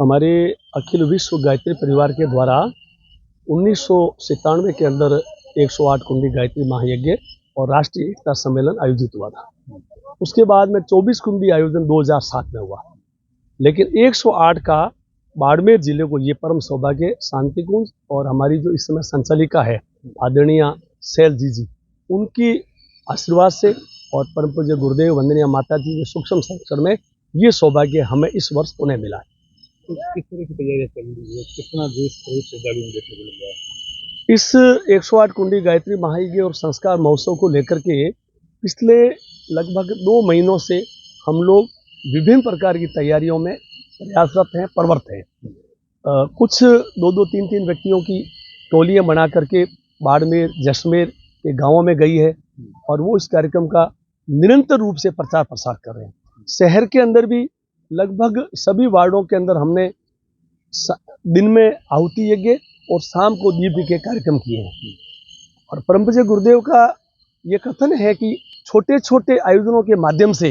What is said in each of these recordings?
हमारे अखिल विश्व गायत्री परिवार के द्वारा 1997 के अंदर 108 कुंडी गायत्री महायज्ञ और राष्ट्रीय एकता सम्मेलन आयोजित हुआ था। उसके बाद में 24 कुंडी आयोजन 2007 में हुआ, लेकिन 108 का बाड़मेर जिले को ये परम सौभाग्य शांति कुंज और हमारी जो इस समय संचालिका है आदरणीय शैल जी, उनकी आशीर्वाद से और परम पूज्य गुरुदेव वंदनीय माता जी के सूक्ष्म संरक्षण में ये सौभाग्य हमें इस वर्ष पुणे मिला है। तो किस तरह की तैयारी चल रही है, कितना जोश श्रद्धालुओं देखने को मिल रहा है? इस 108 कुंडी गायत्री महायज्ञ और संस्कार महोत्सव को लेकर के पिछले लगभग 2 महीनों से हम लोग विभिन्न प्रकार की तैयारियों में प्रयासरत हैं, प्रवृत्त हैं। कुछ 2-2, 3-3 व्यक्तियों की टोलियां बना करके बाड़मेर, जैसलमेर के गांवों में गई है और वो इस कार्यक्रम का निरंतर रूप से प्रचार प्रसार कर रहे हैं। शहर के अंदर भी लगभग सभी वार्डों के अंदर हमने दिन में आहुति यज्ञ और शाम को दीप के कार्यक्रम किए हैं। और परम पूज्य गुरुदेव का ये कथन है कि छोटे छोटे आयोजनों के माध्यम से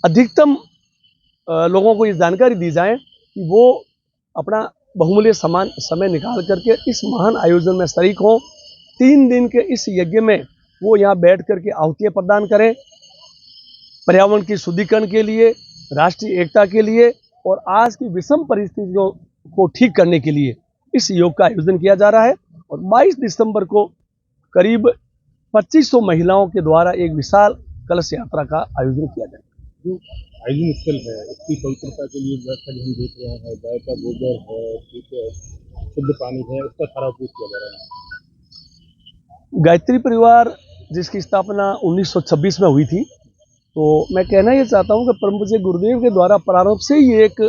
अधिकतम लोगों को ये जानकारी दी जाए कि वो अपना बहुमूल्य समय निकाल करके इस महान आयोजन में शरीक हों। 3 दिन के इस यज्ञ में वो यहाँ बैठ करके आहुतियाँ प्रदान करें, पर्यावरण की शुद्धिकरण के लिए, राष्ट्रीय एकता के लिए और आज की विषम परिस्थितियों को ठीक करने के लिए इस योग का आयोजन किया जा रहा है। और 22 दिसंबर को करीब 2500 महिलाओं के द्वारा एक विशाल कलश यात्रा का आयोजन किया जाएगा। जो आयोजन स्थल है उसकी पवित्रता के लिए व्यवस्था हम देख रहे हैं, गाय का गोबर है, ठीक है, शुद्ध पानी है, उसका सारा उपयोग किया जा रहा है। गायत्री परिवार जिसकी स्थापना 1926 में हुई थी, तो मैं कहना ये चाहता हूँ कि परम पूज्य गुरुदेव के द्वारा प्रारंभ से ही एक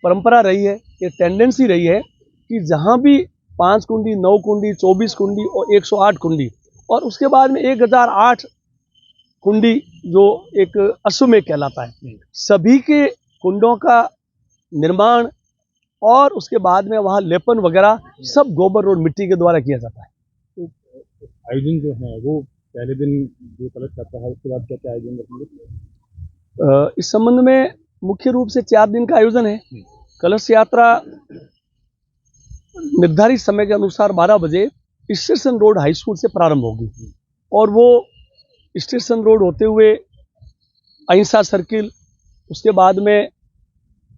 परंपरा रही है, एक टेंडेंसी रही है कि जहाँ भी 5 कुंडी, 9 कुंडी, 24 कुंडी और 108 कुंडी और उसके बाद में 1008 कुंडी जो एक अश्वमेध कहलाता है, सभी के कुंडों का निर्माण और उसके बाद में वहाँ लेपन वगैरह सब गोबर और मिट्टी के द्वारा किया जाता है। तो आयोजन जो है वो पहले दिन जो कलश जाता है उसके बाद क्या आयोजन रखेंगे? इस संबंध में मुख्य रूप से 4 दिन का आयोजन है। कलश यात्रा निर्धारित समय के अनुसार 12 बजे स्टेशन रोड हाई स्कूल से प्रारंभ होगी और वो स्टेशन रोड होते हुए अहिंसा सर्किल, उसके बाद में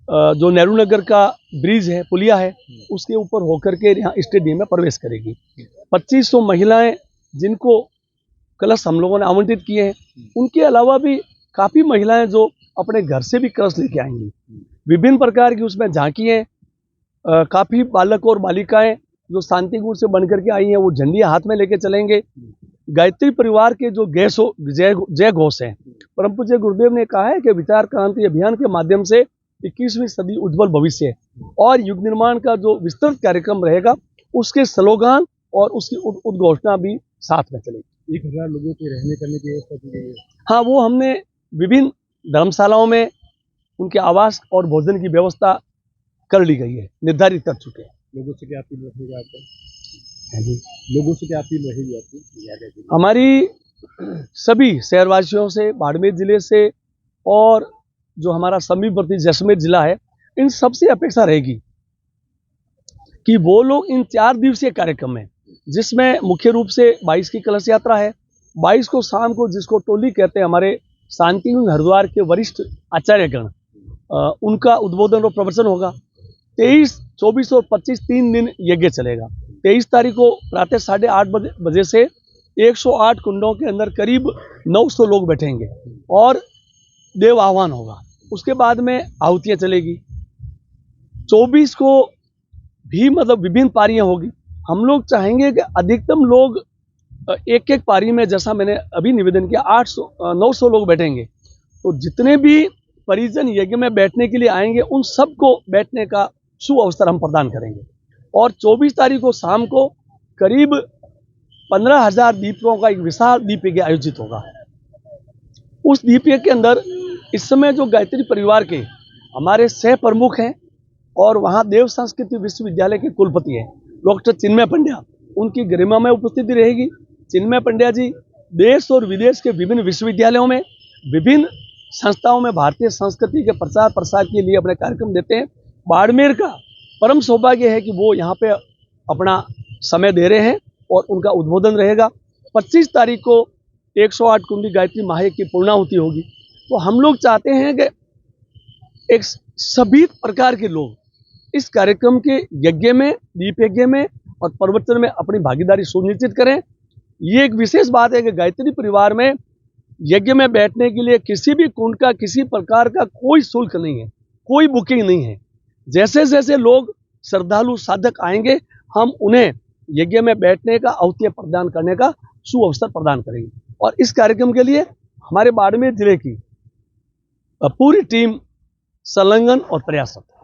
जो नेहरू नगर का ब्रिज है, पुलिया है, उसके ऊपर होकर के यहाँ स्टेडियम में प्रवेश करेगी। 2500 महिलाएं जिनको कलश हम लोगों ने आवंटित किए हैं, उनके अलावा भी काफ़ी महिलाएं जो अपने घर से भी कलश लेके आएंगी। विभिन्न प्रकार की उसमें झांकियाँ, काफ़ी बालक और बालिकाएं जो शांतिगुण से बन करके आई हैं वो झंडियाँ हाथ में लेके चलेंगे। गायत्री परिवार के जो जय घोष हैं, परम पूज्य गुरुदेव ने कहा है कि विचार क्रांति अभियान के माध्यम से 21वीं सदी उज्जवल भविष्य और युग निर्माण का जो विस्तृत कार्यक्रम रहेगा उसके स्लोगान और उसकी उद्घोषणा भी साथ में चलेगी। 1000 लोगों के रहने करने की व्यवस्था की गई है। हाँ, वो हमने विभिन्न धर्मशालाओं में उनके आवास और भोजन की व्यवस्था कर ली गई है, निर्धारित कर चुके हैं। लोगों से क्या अपील रहेगी आपका? लोगों से क्या अपील रहेगी आपकी? हमारी सभी शहरवासियों से, बाड़मेर जिले से और जो हमारा समीपवर्ती जैसलमेर जिला है, इन सबसे अपेक्षा रहेगी कि वो लोग इन 4 दिवसीय कार्यक्रम में, जिसमें मुख्य रूप से 22 की कलश यात्रा है, 22 को शाम को जिसको टोली कहते हैं, हमारे शांति हरिद्वार के वरिष्ठ आचार्यगण, उनका उद्बोधन और प्रवचन होगा। 23, 24 और 25 3 दिन यज्ञ चलेगा। 23 तारीख को प्रातः 8:30 बजे से 108 कुंडों के अंदर करीब 900 लोग बैठेंगे और देव आह्वान होगा। उसके बाद में आहुतियाँ चलेगी। 24 को भी मतलब विभिन्न पारियाँ होगी। हम लोग चाहेंगे कि अधिकतम लोग एक पारी में, जैसा मैंने अभी निवेदन किया, 900 लोग बैठेंगे। तो जितने भी परिजन यज्ञ में बैठने के लिए आएंगे उन सबको बैठने का शुभ अवसर हम प्रदान करेंगे। और 24 तारीख को शाम को करीब 15,000 दीपों का एक विशाल दीप यज्ञ आयोजित होगा। उस दीप यज्ञ के अंदर इस समय जो गायत्री परिवार के हमारे सह प्रमुख हैं और वहाँ देव संस्कृति विश्वविद्यालय के कुलपति हैं डॉक्टर चिन्मय पंड्या, उनकी गरिमा में उपस्थिति रहेगी। चिन्मय पंड्या जी देश और विदेश के विभिन्न विश्वविद्यालयों में, विभिन्न संस्थाओं में भारतीय संस्कृति के प्रचार प्रसार के लिए अपने कार्यक्रम देते हैं। बाड़मेर का परम सौभाग्य है कि वो यहाँ पे अपना समय दे रहे हैं और उनका उद्बोधन रहेगा। 25 तारीख को 108 कुंडी गायत्री महायज्ञ की पूर्णाहुति होगी। तो हम लोग चाहते हैं कि एक सभी प्रकार के लोग इस कार्यक्रम के यज्ञ में, दीप यज्ञ में और प्रवचन में अपनी भागीदारी सुनिश्चित करें। ये एक विशेष बात है कि गायत्री परिवार में यज्ञ में बैठने के लिए किसी भी कुंड का, किसी प्रकार का कोई शुल्क नहीं है, कोई बुकिंग नहीं है। जैसे जैसे लोग श्रद्धालु साधक आएंगे, हम उन्हें यज्ञ में बैठने का अवसर प्रदान करने का सुअवसर प्रदान करेंगे। और इस कार्यक्रम के लिए हमारे बाड़मेर जिले की पूरी टीम संलग्न और प्रयासरत है।